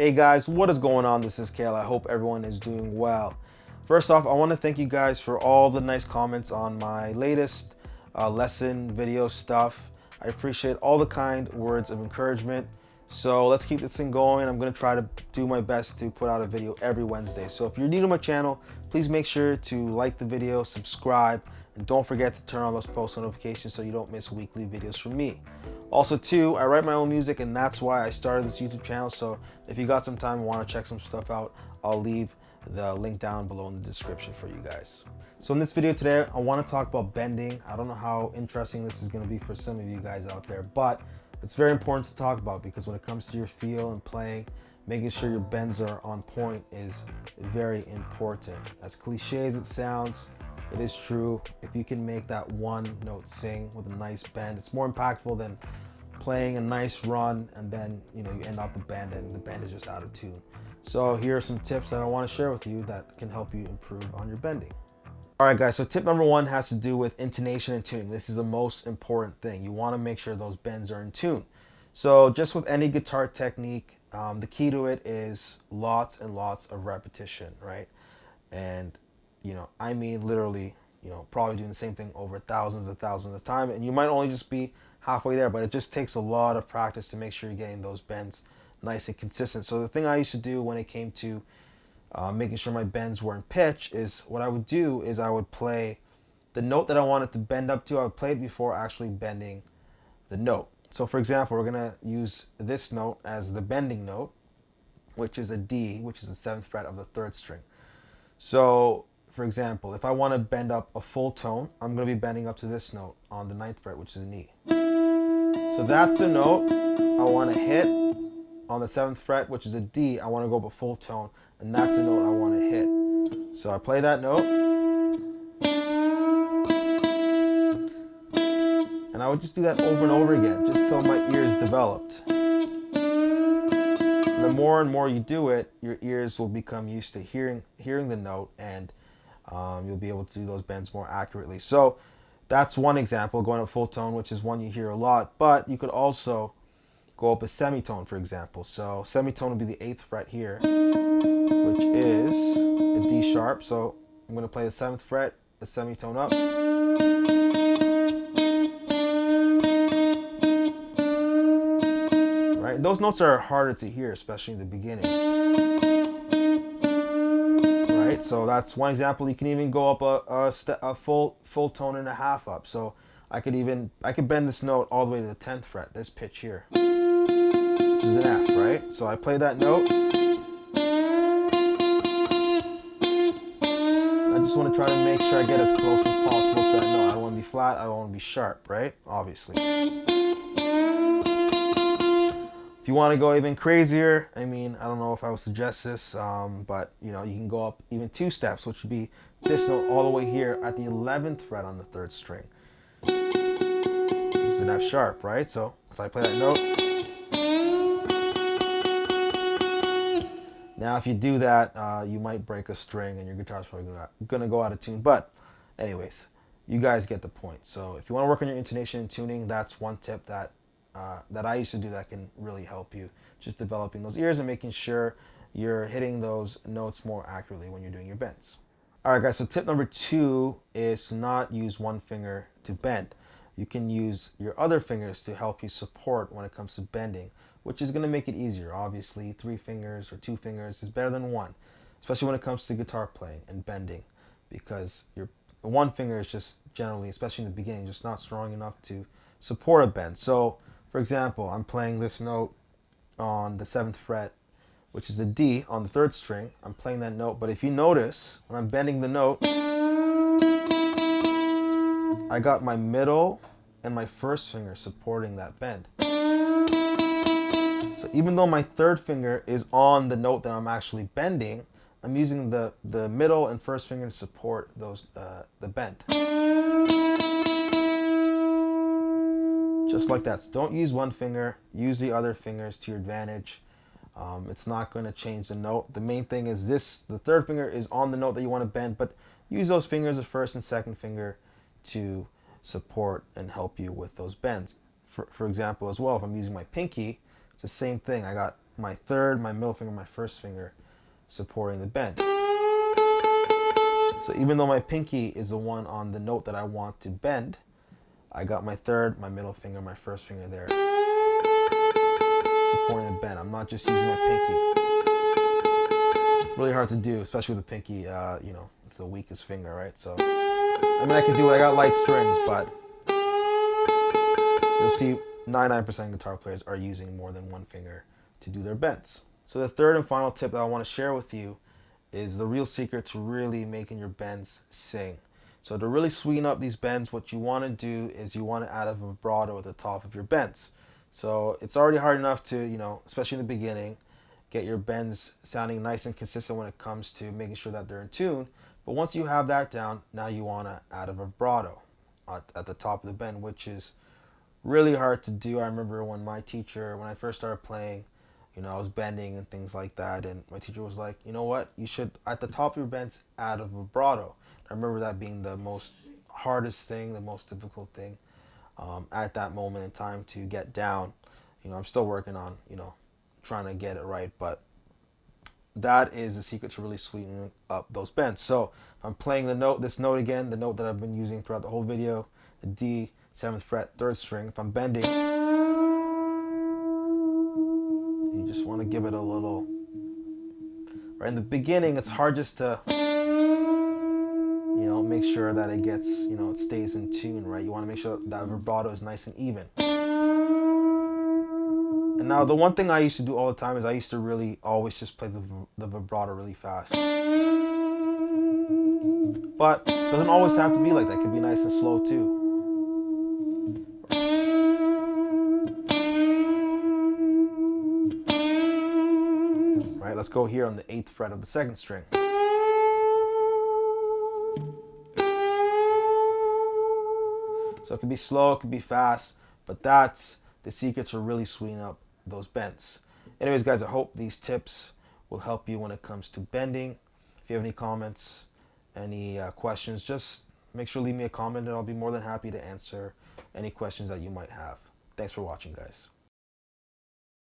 Hey guys, what is going on? This is Kale. I hope everyone is doing well. First off, I want to thank you guys for all the nice comments on my latest lesson video stuff. I appreciate all the kind words of encouragement. So let's keep this thing going. I'm going to try to do my best to put out a video every Wednesday. So if you're new to my channel, please make sure to like the video, subscribe, and don't forget to turn on those post notifications so you don't miss weekly videos from me. Also too, I write my own music and that's why I started this YouTube channel. So if you got some time and want to check some stuff out, I'll leave the link down below in the description for you guys. So in this video today, I want to talk about bending. I don't know how interesting this is going to be for some of you guys out there, but it's very important to talk about because when it comes to your feel and playing, making sure your bends are on point is very important. As cliche as it sounds, it is true. If you can make that one note sing with a nice bend, it's more impactful than playing a nice run and then you end out the bend and the bend is just out of tune. So here are some tips that I want to share with you that can help you improve on your bending. All right guys, so tip number one has to do with intonation and tuning. This is the most important thing. You want to make sure those bends are in tune. So just with any guitar technique, the key to it is lots and lots of repetition, right? And I mean literally, probably doing the same thing over thousands of times, and you might only just be halfway there, but it just takes a lot of practice to make sure you're getting those bends nice and consistent. So the thing I used to do when it came to making sure my bends were in pitch is what I would do is I would play the note that I wanted to bend up to. I would play it before actually bending the note. So for example, we're gonna use this note as the bending note, which is a D, which is the 7th fret of the 3rd string. So for example, if I want to bend up a full tone, I'm going to be bending up to this note on the 9th fret, which is an E. So that's the note I want to hit on the 7th fret, which is a D. I want to go up a full tone, and that's the note I want to hit. So I play that note, and I would just do that over and over again, just till my ears developed. And the more and more you do it, your ears will become used to hearing the note, and you'll be able to do those bends more accurately. So that's one example, going up full tone, which is one you hear a lot, but you could also go up a semitone, for example. So semitone would be the 8th fret here, which is a D sharp. So I'm going to play the 7th fret, a semitone up. Right? Those notes are harder to hear, especially in the beginning. So that's one example. You can even go up a full tone and a half up. So I could bend this note all the way to the 10th fret, this pitch here, which is an F, right? So I play that note. I just want to try to make sure I get as close as possible to that note. I don't want to be flat, I don't want to be sharp, right? Obviously. If you want to go even crazier, I mean, I don't know if I would suggest this, but you can go up even 2 steps, which would be this note all the way here at the 11th fret on the 3rd string, which is an F sharp, right? So if I play that note, now if you do that, you might break a string and your guitar's probably gonna go out of tune. But anyways, you guys get the point. So if you want to work on your intonation and tuning, that's one tip that I used to do that can really help you, just developing those ears and making sure you're hitting those notes more accurately when you're doing your bends. All right guys, so tip number 2 is to not use one finger to bend. You can use your other fingers to help you support when it comes to bending, which is going to make it easier. Obviously 3 fingers or 2 fingers is better than 1, especially when it comes to guitar playing and bending, because your one finger is just generally, especially in the beginning, just not strong enough to support a bend. So for example, I'm playing this note on the 7th fret, which is a D on the 3rd string. I'm playing that note, but if you notice, when I'm bending the note, I got my middle and my 1st finger supporting that bend. So even though my 3rd finger is on the note that I'm actually bending, I'm using the middle and 1st finger to support the bend. Just like that. So don't use one finger, use the other fingers to your advantage. It's not going to change the note. The main thing is the 3rd finger is on the note that you want to bend, but use those fingers, the 1st and 2nd finger, to support and help you with those bends. For example, as well, if I'm using my pinky, it's the same thing. I got my third, my middle finger, my first finger supporting the bend. So even though my pinky is the one on the note that I want to bend, I got my third, my middle finger, my first finger there supporting the bend. I'm not just using my pinky. Really hard to do, especially with the pinky, you know, it's the weakest finger, right? So, I mean, I can do it. I got light strings, but you'll see 99% of guitar players are using more than one finger to do their bends. So the third and final tip that I want to share with you is the real secret to really making your bends sing. So to really sweeten up these bends, what you want to do is you want to add a vibrato at the top of your bends. So it's already hard enough to, you know, especially in the beginning, get your bends sounding nice and consistent when it comes to making sure that they're in tune. But once you have that down, now you want to add a vibrato at the top of the bend, which is really hard to do. I remember when my teacher, when I first started playing, you know, I was bending and things like that, and my teacher was like, you know what, you should, at the top of your bends, add a vibrato. I remember that being the most hardest thing, the most difficult thing at that moment in time to get down. You know, I'm still working on, you know, trying to get it right, but that is the secret to really sweeten up those bends. So if I'm playing the note, this note again, the note that I've been using throughout the whole video, the D, 7th fret, 3rd string, if I'm bending, you just want to give it a little, right in the beginning, it's hard just to, you know, make sure that it gets, you know, it stays in tune, right? You want to make sure that vibrato is nice and even. And now the one thing I used to do all the time is I used to really always just play the vibrato really fast. But it doesn't always have to be like that. It can be nice and slow too. Right, let's go here on the 8th fret of the 2nd string. So it can be slow, it can be fast, but that's the secret to really sweeten up those bends. Anyways, guys, I hope these tips will help you when it comes to bending. If you have any comments, any questions, just make sure to leave me a comment and I'll be more than happy to answer any questions that you might have. Thanks for watching, guys.